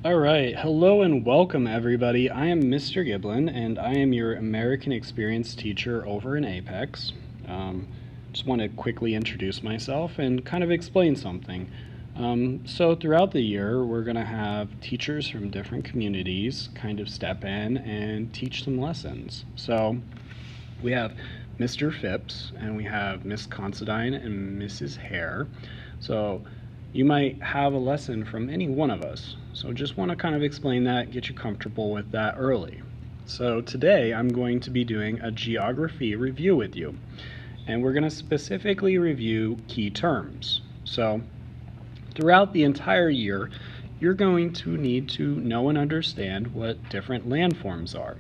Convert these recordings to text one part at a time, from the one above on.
All right, hello and welcome everybody. I am Mr. Giblin and I am your American Experience teacher over in Apex. Just want to quickly introduce myself and kind of explain something. So throughout the year, we're going to have teachers from different communities kind of step in and teach some lessons. So we have Mr. Phipps and we have Miss Considine and Mrs. Hare. So you might have a lesson from any one of us. So just want to kind of explain that, get you comfortable with that early. So today I'm going to be doing a geography review with you. And we're going to specifically review key terms. So throughout the entire year, you're going to need to know and understand what different landforms are.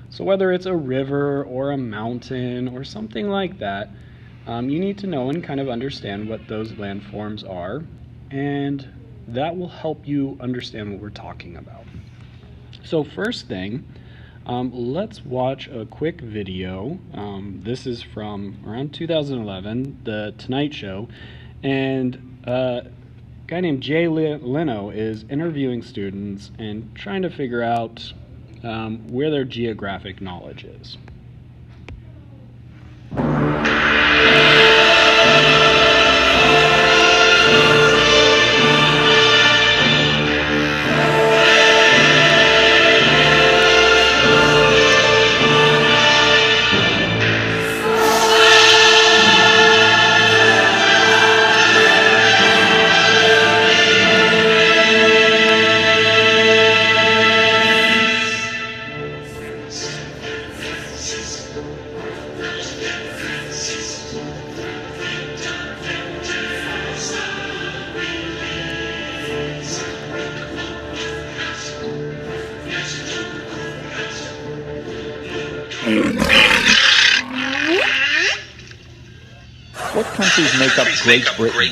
So whether it's a river or a mountain or something like that, you need to know and kind of understand what those landforms are, and that will help you understand what we're talking about. So first thing, let's watch a quick video. This is from around 2011, The Tonight Show, and a guy named Jay Leno is interviewing students and trying to figure out where their geographic knowledge is. What countries make up Great Britain?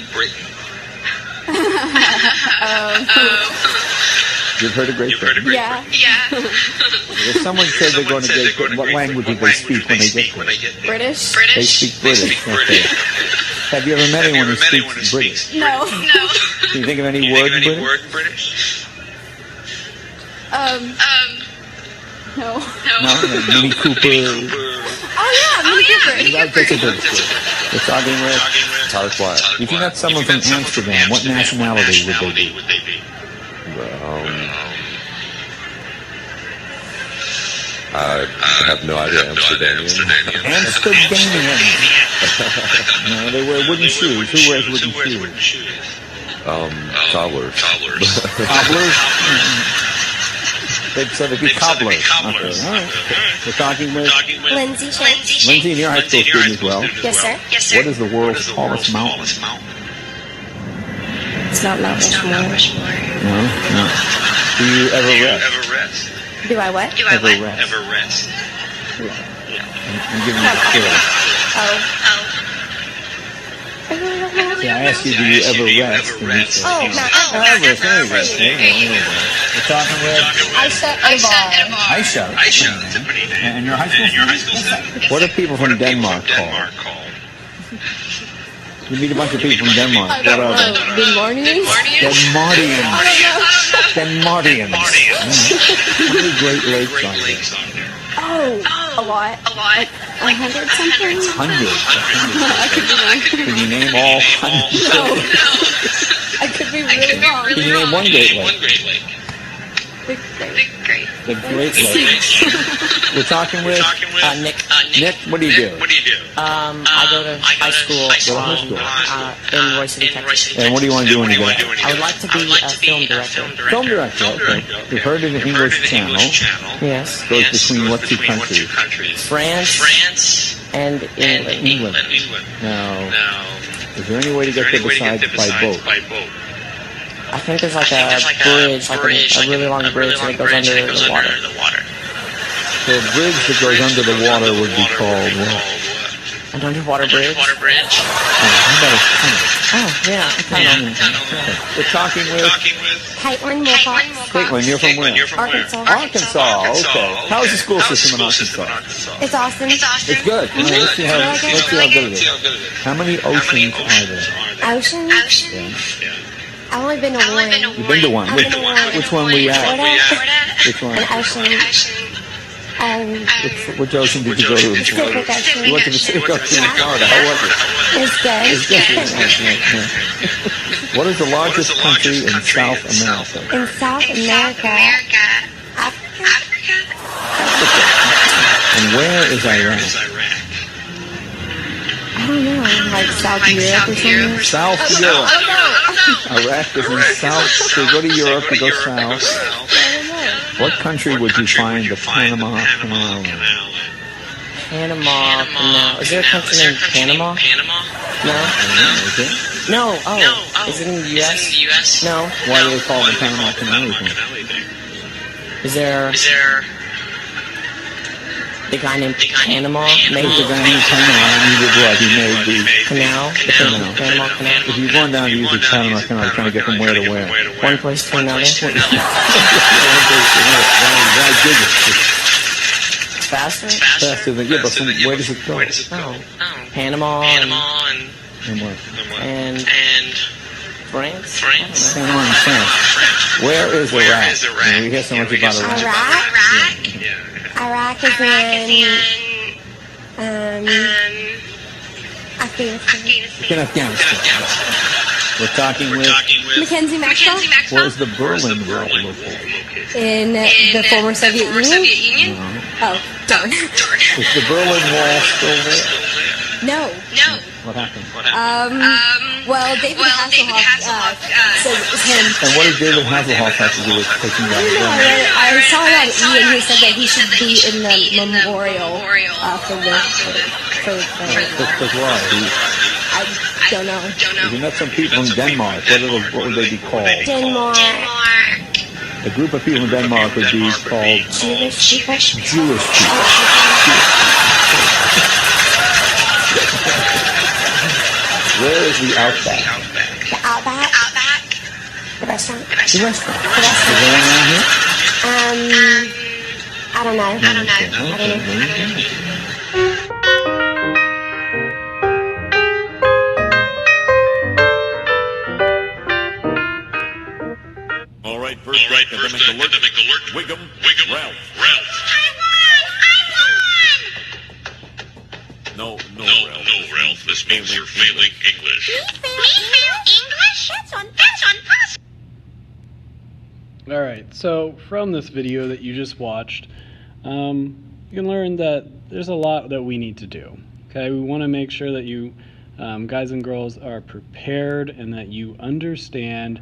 You've heard of Great Britain? Yeah. If someone said they're going to Great Britain, what language do they speak when they get there? British? They speak British. Okay. Have you ever met anyone who speaks British? No. Can you think of any word in British? No. No? Mini Cooper. Oh yeah, Mini Cooper. That's a British word. We're talking with Tarquin. If you met someone from Amsterdam, what nationality would they be? I have no idea. Amsterdamian. Amsterdamian. No, they wear wooden shoes. Who wears wooden shoes? Cobblers. Cobblers? So they'd be cobblers. Okay, all right. We're talking with Lindsay Shanks. Lindsay, and you're a high school student as well. Yes, sir. What is the world's tallest mountain? It's not Mount Rushmore. No. Do you ever rest? Do I what? Ever rest? I'm giving you a clue. Oh. See, I asked you, do you ever rest? And you said, Oh, Mount Everest. There you go. We're talking with Aisha Evar. Aisha. And you're a high school student? What are people from Denmark called? You meet a bunch of people from Denmark. What are they? Good morning. Denmardians. Denmardians. How many Great Lakes are there? Oh, a lot. Like 100 something? Hundreds. I could be wrong. Can you name all hundreds? No. I could be really wrong. Can you name one Great Lake? Big great. The Great Lakes. We're talking with Nick. Nick. What do you do? I go to high school in Roy City, Texas. And what do you want to do when you get out? I would like to be a film director. Film director. Okay. We've heard of the English Channel. Yes. Goes between what two countries? France and England. Now, is there any way to get there besides by boat? I think there's like a bridge, like a really long bridge that goes under the water. So a bridge that goes under the water would be called what? An underwater bridge? Oh, how about a tunnel? Oh, yeah, a tunnel. Okay. We're talking with Caitlin Wilcox. Caitlin. You're from where? Arkansas. Arkansas. Okay. How's the school system in Arkansas? It's awesome. It's good. Let's see how good it is. How many oceans are there? Oceans? Yeah. I've only been to one. You've been to one. Which one were you at? Florida. Which one? An ocean. Which ocean did you go to? Pacific Ocean. You went to the Pacific Ocean in Florida. How was it? It's good. It's good. What is the largest country in South America? In South America. Africa? And where is Iran? I don't know. Like South Europe or something? South Europe. Iraq is in South. So go to Europe, you go south. What country would you find the Panama Canal in? Panama Canal. Is there a country named Panama? No. Is it? No. Oh. Is it in the U.S.? No. Why do they call it the Panama Canal? Is there the guy named Panama? Maybe The guy named Panama, he did what? He made the Canal? The Panama Canal? If you're going down to use the Panama Canal, trying to get from where to where? One place to another? Faster? Faster than, yeah, but from where does it go? Oh. Panama And what? and France? Hang on, France. Where is Iraq? You hear so much about Iraq. Iraq is in Afghanistan. In Afghanistan. We're talking with, Mackenzie Maxwell where's the Berlin Wall located? in the former Soviet Union. Oh, darn. Is the Berlin Wall still there? No. What happened? Well, David Hasselhoff says it was him. And what does David Hasselhoff have to do with taking down the Berlin Wall? I saw it on E, and he said that he should be in the memorial for the. Because why? I don't know. You met some people in Denmark. What would they be called? Denmark. A group of people in Denmark would be called Jewish people. Jewish people. Where is the Outback? The Outback. The restaurant. The restaurant. The Is restaurant. there one around here? I don't know. All right, first academic alert. Wiggum, Ralph. No, Ralph. This means you're failing English. That's impossible. Alright, so from this video that you just watched, you can learn that there's a lot that we need to do. Okay, we want to make sure that you guys and girls are prepared and that you understand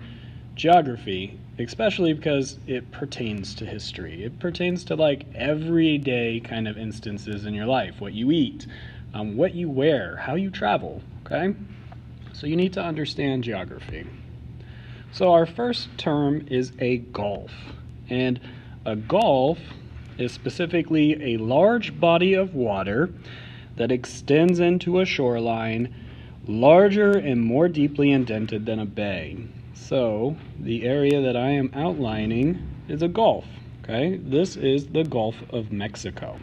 geography, especially because it pertains to history. It pertains to like everyday kind of instances in your life, what you eat, what you wear, how you travel, okay? So you need to understand geography. So our first term is a gulf, and a gulf is specifically a large body of water that extends into a shoreline larger and more deeply indented than a bay. So the area that I am outlining is a gulf, okay? This is the Gulf of Mexico.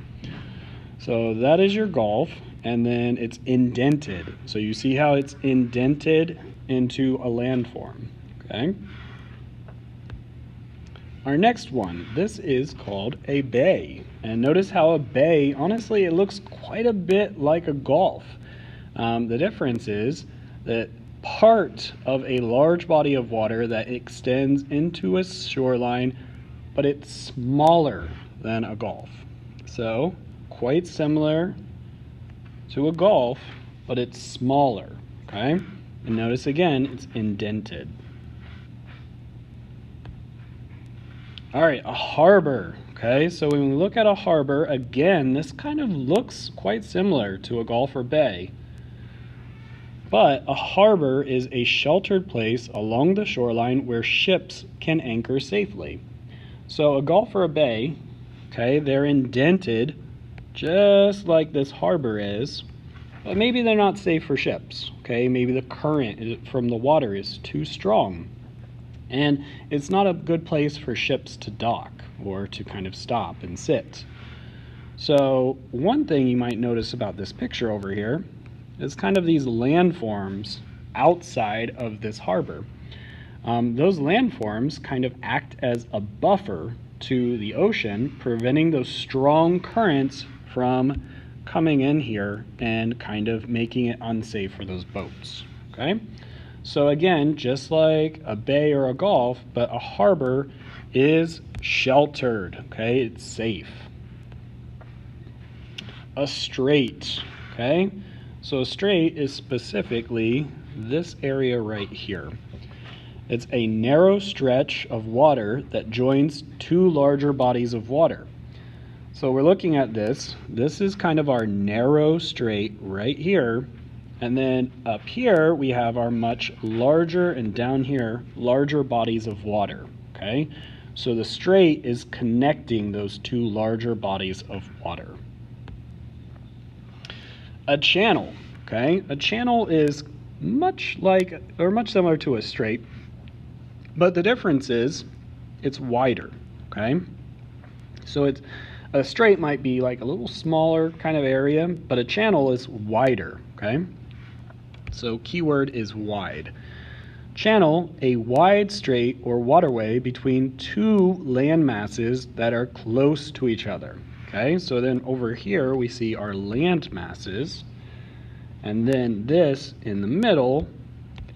So that is your gulf, and then it's indented. So you see how it's indented into a landform, okay? Our next one, this is called a bay. And notice how a bay, honestly, it looks quite a bit like a gulf. The difference is that part of a large body of water that extends into a shoreline, but it's smaller than a gulf. So, quite similar to a gulf, but it's smaller, okay? And notice again, it's indented. All right, a harbor, okay? So when we look at a harbor, again, this kind of looks quite similar to a gulf or bay. But a harbor is a sheltered place along the shoreline where ships can anchor safely. So a gulf or a bay, okay, they're indented just like this harbor is, but maybe they're not safe for ships, okay? Maybe the current from the water is too strong, and it's not a good place for ships to dock or to kind of stop and sit. So one thing you might notice about this picture over here is kind of these landforms outside of this harbor. those landforms kind of act as a buffer to the ocean, preventing those strong currents from coming in here and kind of making it unsafe for those boats. Okay? So again, just like a bay or a gulf, but a harbor is sheltered. Okay? It's safe. A strait. Okay? So a strait is specifically this area right here. It's a narrow stretch of water that joins two larger bodies of water. So we're looking at this. This is kind of our narrow strait right here. And then up here, we have our much larger, and down here, larger bodies of water. Okay? So the strait is connecting those two larger bodies of water. A channel. Okay? A channel is much like, or much similar to a strait. But the difference is it's wider, okay? So it's a strait might be like a little smaller kind of area, but a channel is wider, okay? So keyword is wide. Channel, a wide strait or waterway between two land masses that are close to each other, okay? So then over here we see our land masses, and then this in the middle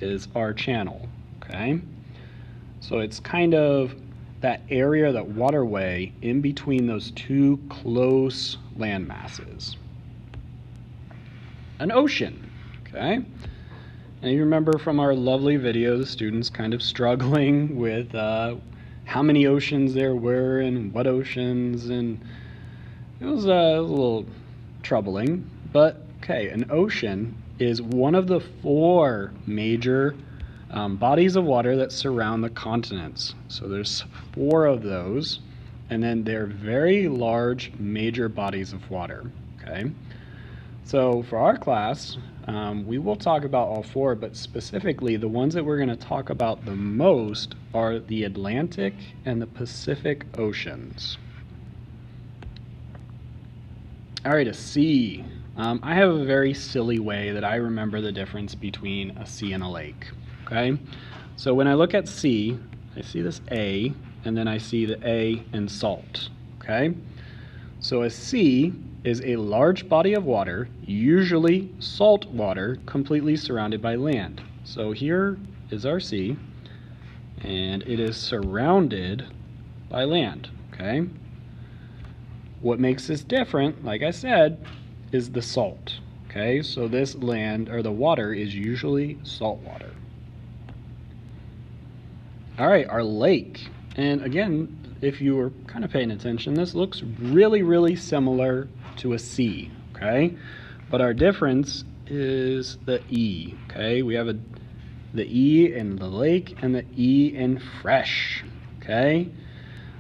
is our channel, okay? So it's kind of that area, that waterway in between those two close land masses. An ocean, okay? And you remember from our lovely video, the students kind of struggling with how many oceans there were and what oceans, and it was a little troubling, but okay, an ocean is one of the four major bodies of water that surround the continents. So there's four of those, and then they're very large major bodies of water. Okay, so for our class, we will talk about all four, but specifically the ones that we're going to talk about the most are the Atlantic and the Pacific Oceans. All right, a sea. I have a very silly way that I remember the difference between a sea and a lake. Okay, so when I look at sea, I see this A, and then I see the A in salt. Okay, so a sea is a large body of water, usually salt water, completely surrounded by land. So here is our sea, and it is surrounded by land. Okay, what makes this different, like I said, is the salt. Okay, so this land, or the water, is usually salt water. All right, our lake. And again, if you were kind of paying attention, this looks really, really similar to a sea, okay? But our difference is the E, okay? We have the E in the lake and the E in fresh, okay?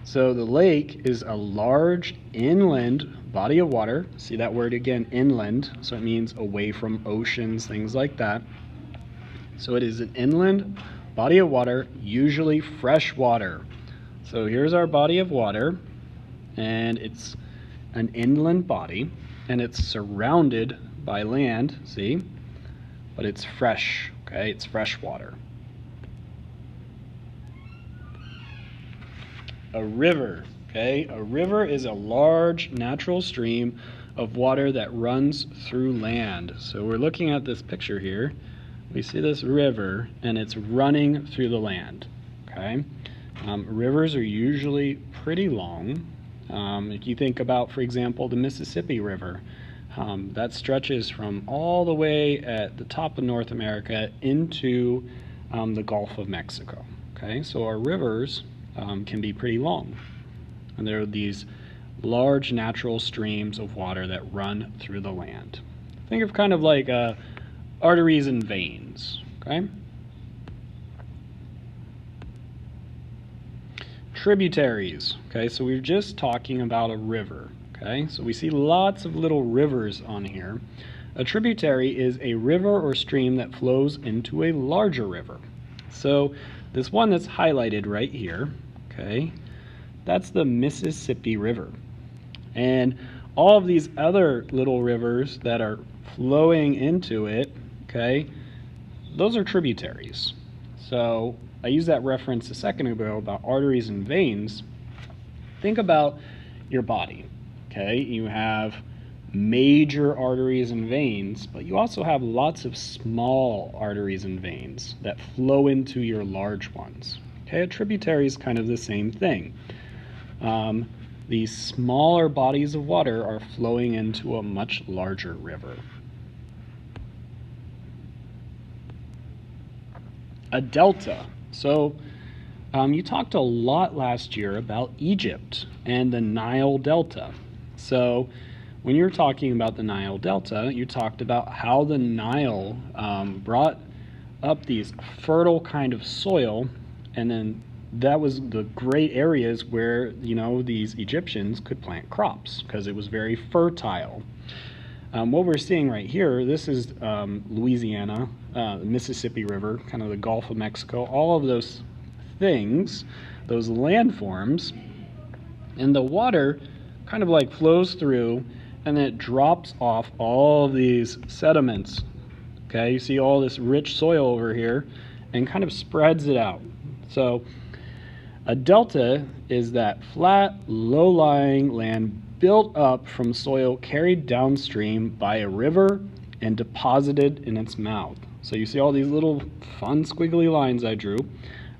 So the lake is a large inland body of water. See that word again, inland. So it means away from oceans, things like that. So it is an inland body of water, usually fresh water. So here's our body of water, and it's an inland body, and it's surrounded by land, see? But it's fresh, okay? It's fresh water. A river, okay? A river is a large natural stream of water that runs through land. So we're looking at this picture here. We see this river, and it's running through the land, okay? Rivers are usually pretty long. If you think about, for example, the Mississippi River, that stretches from all the way at the top of North America into the Gulf of Mexico, okay? So our rivers can be pretty long, and there are these large natural streams of water that run through the land. Think of kind of like arteries and veins, okay? Tributaries, okay, so we're just talking about a river, okay? So we see lots of little rivers on here. A tributary is a river or stream that flows into a larger river. So this one that's highlighted right here, okay, that's the Mississippi River. And all of these other little rivers that are flowing into it, okay, those are tributaries. So I used that reference a second ago about arteries and veins. Think about your body, okay? You have major arteries and veins, but you also have lots of small arteries and veins that flow into your large ones. Okay, a tributary is kind of the same thing. These smaller bodies of water are flowing into a much larger river. A delta. So you talked a lot last year about Egypt and the Nile Delta. So when you're talking about the Nile Delta, you talked about how the Nile brought up these fertile kind of soil, and then that was the great areas where, you know, these Egyptians could plant crops because it was very fertile. What we're seeing right here, this is Louisiana, the Mississippi River, kind of the Gulf of Mexico, all of those things, those landforms, and the water kind of like flows through and then it drops off all of these sediments. Okay, you see all this rich soil over here and kind of spreads it out. So a delta is that flat, low-lying land built up from soil carried downstream by a river and deposited in its mouth. So you see all these little fun squiggly lines I drew.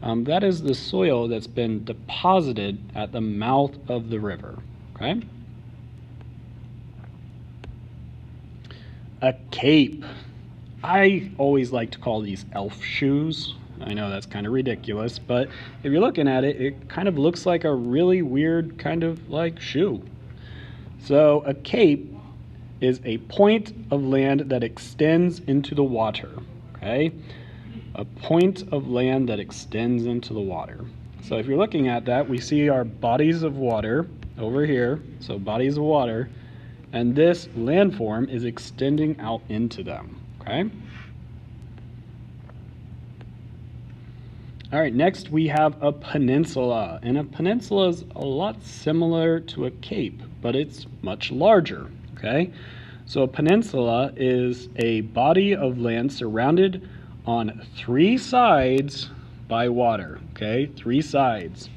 That is the soil that's been deposited at the mouth of the river. Okay? A cape. I always like to call these elf shoes. I know that's kind of ridiculous, but if you're looking at it, it kind of looks like a really weird kind of like shoe. So a cape is a point of land that extends into the water, okay? A point of land that extends into the water. So if you're looking at that, we see our bodies of water over here, so bodies of water, and this landform is extending out into them, okay? All right, next we have a peninsula, and a peninsula is a lot similar to a cape, but it's much larger, okay? So a peninsula is a body of land surrounded on 3 sides by water, okay? 3 sides.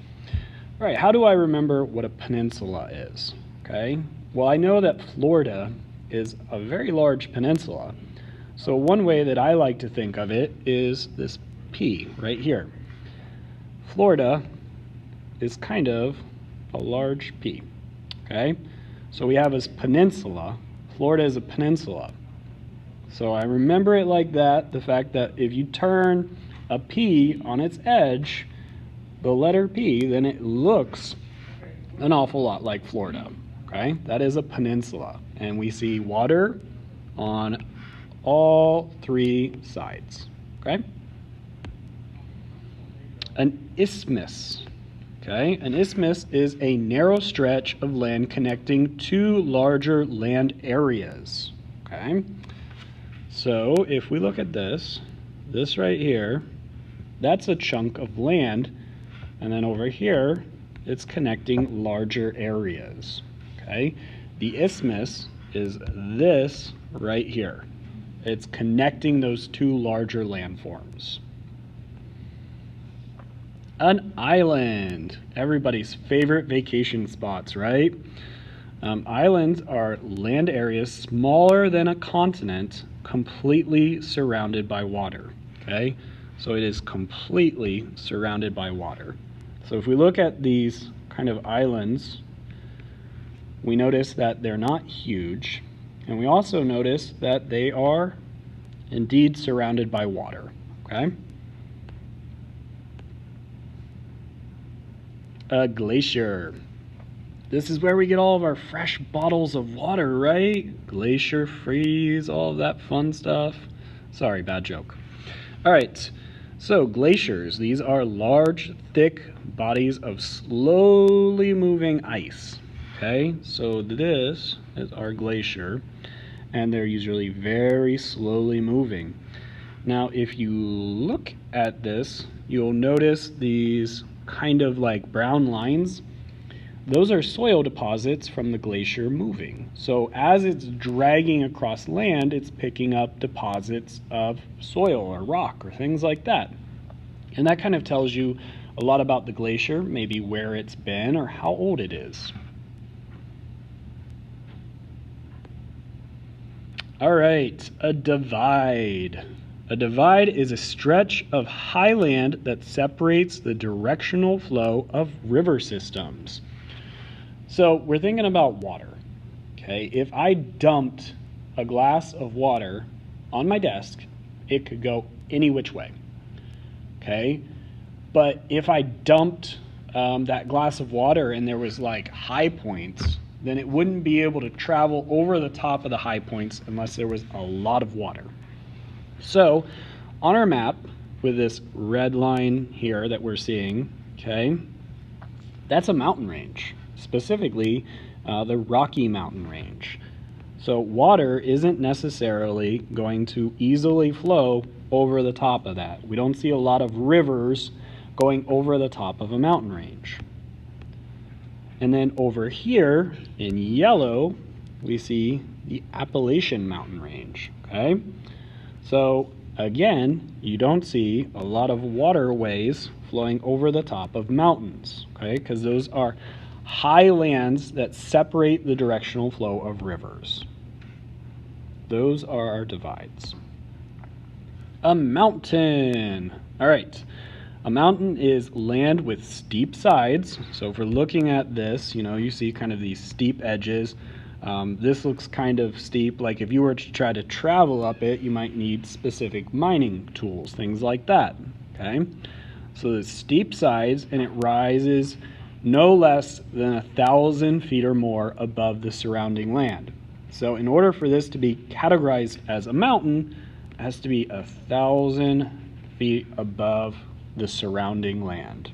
All right, how do I remember what a peninsula is, okay? Well, I know that Florida is a very large peninsula. So one way that I like to think of it is this P right here. Florida is kind of a large P, okay? So we have this peninsula. Florida is a peninsula. So I remember it like that, the fact that if you turn a P on its edge, the letter P, then it looks an awful lot like Florida, okay? That is a peninsula. And we see water on all 3 sides, okay? An isthmus, okay? An isthmus is a narrow stretch of land connecting 2 larger land areas, okay? So if we look at this right here, that's a chunk of land, and then over here, it's connecting larger areas, okay? The isthmus is this right here. It's connecting those 2 larger landforms. An island, everybody's favorite vacation spots, right? Islands are land areas smaller than a continent, completely surrounded by water, okay? So it is completely surrounded by water. So if we look at these kind of islands, we notice that they're not huge, and we also notice that they are indeed surrounded by water, okay? A glacier. This is where we get all of our fresh bottles of water, right? Glacier freeze, all of that fun stuff. Sorry, bad joke. All right, so glaciers. These are large, thick bodies of slowly moving ice, okay? So this is our glacier, and they're usually very slowly moving. Now, if you look at this, you'll notice these kind of like brown lines. Those are soil deposits from the glacier moving. So as it's dragging across land, it's picking up deposits of soil or rock or things like that. And that kind of tells you a lot about the glacier, maybe where it's been or how old it is. All right, a divide. A divide is a stretch of highland that separates the directional flow of river systems. So we're thinking about water, okay? If I dumped a glass of water on my desk, it could go any which way, okay? But if I dumped that glass of water and there was like high points, then it wouldn't be able to travel over the top of the high points unless there was a lot of water. So on our map, with this red line here that we're seeing, okay, that's a mountain range, specifically the Rocky Mountain Range. So water isn't necessarily going to easily flow over the top of that. We don't see a lot of rivers going over the top of a mountain range. And then over here in yellow, we see the Appalachian Mountain Range, okay? So again, you don't see a lot of waterways flowing over the top of mountains, okay? Because those are highlands that separate the directional flow of rivers. Those are our divides. A mountain. All right. A mountain is land with steep sides. So if we're looking at this, you see kind of these steep edges. This looks kind of steep. Like if you were to try to travel up it, you might need specific mining tools, things like that. Okay. So the steep sides, and it rises no less than 1,000 feet or more above the surrounding land. So in order for this to be categorized as a mountain, it has to be 1,000 feet above the surrounding land.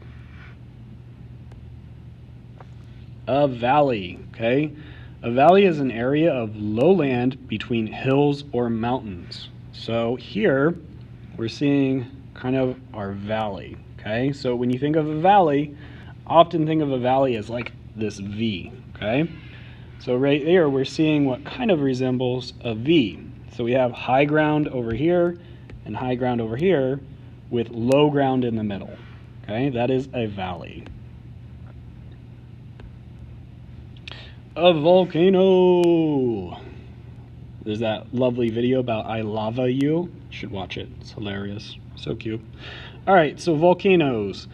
A valley, okay? A valley is an area of lowland between hills or mountains. So here we're seeing kind of our valley, okay? So when you think of a valley, often think of a valley as like this V, okay? So right there we're seeing what kind of resembles a V. So we have high ground over here and high ground over here with low ground in the middle, okay? That is a valley. A volcano. There's that lovely video about I Lava You. You should watch it. It's hilarious. So cute. All right, so volcanoes.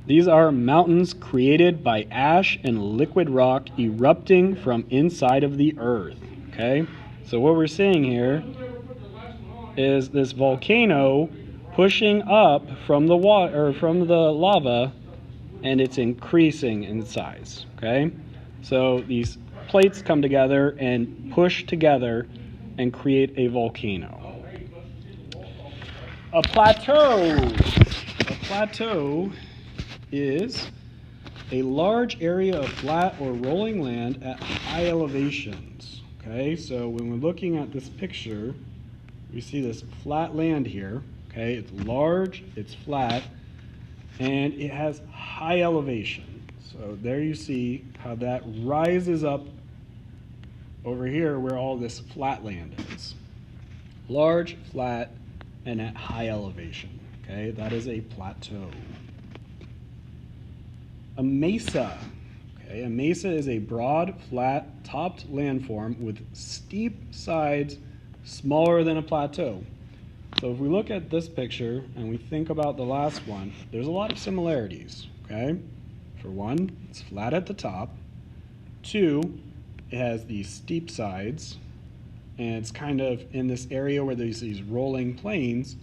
These are mountains created by ash and liquid rock erupting from inside of the earth, okay? So what we're seeing here is this volcano pushing up from the water or from the lava, and it's increasing in size, okay? So these plates come together and push together and create a volcano. A plateau. A plateau is a large area of flat or rolling land at high elevations. Okay, so when we're looking at this picture, we see this flat land here. Okay, it's large, it's flat, and it has high elevation. So there you see how that rises up over here where all this flat land is. Large, flat, and at high elevation. Okay, that is a plateau. A mesa. Okay, a mesa is a broad, flat, topped landform with steep sides smaller than a plateau. So if we look at this picture and we think about the last one, there's a lot of similarities, okay? For one, it's flat at the top. Two, it has these steep sides, and it's kind of in this area where there's these rolling plains.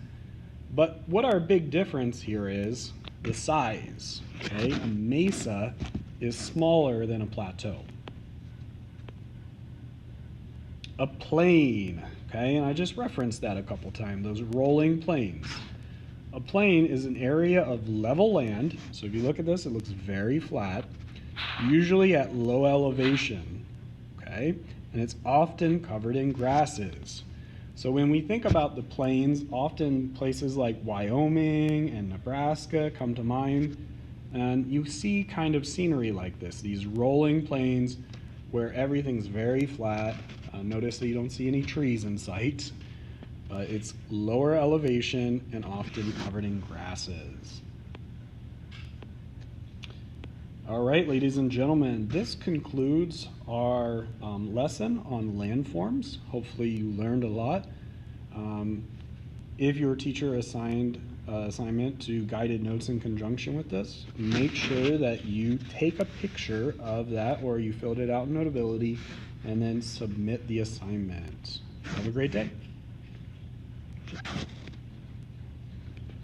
But what our big difference here is the size, okay? A mesa is smaller than a plateau. A plain, okay? And I just referenced that a couple times, those rolling plains. A plain is an area of level land. So if you look at this, it looks very flat, usually at low elevation, okay? And it's often covered in grasses. So when we think about the plains, often places like Wyoming and Nebraska come to mind, and you see kind of scenery like this, these rolling plains where everything's very flat. Notice that you don't see any trees in sight. but it's lower elevation and often covered in grasses. All right, ladies and gentlemen, this concludes our lesson on landforms. Hopefully you learned a lot. If your teacher assigned assignment to guided notes in conjunction with this, make sure that you take a picture of that or you filled it out in Notability and then submit the assignment. Have a great day.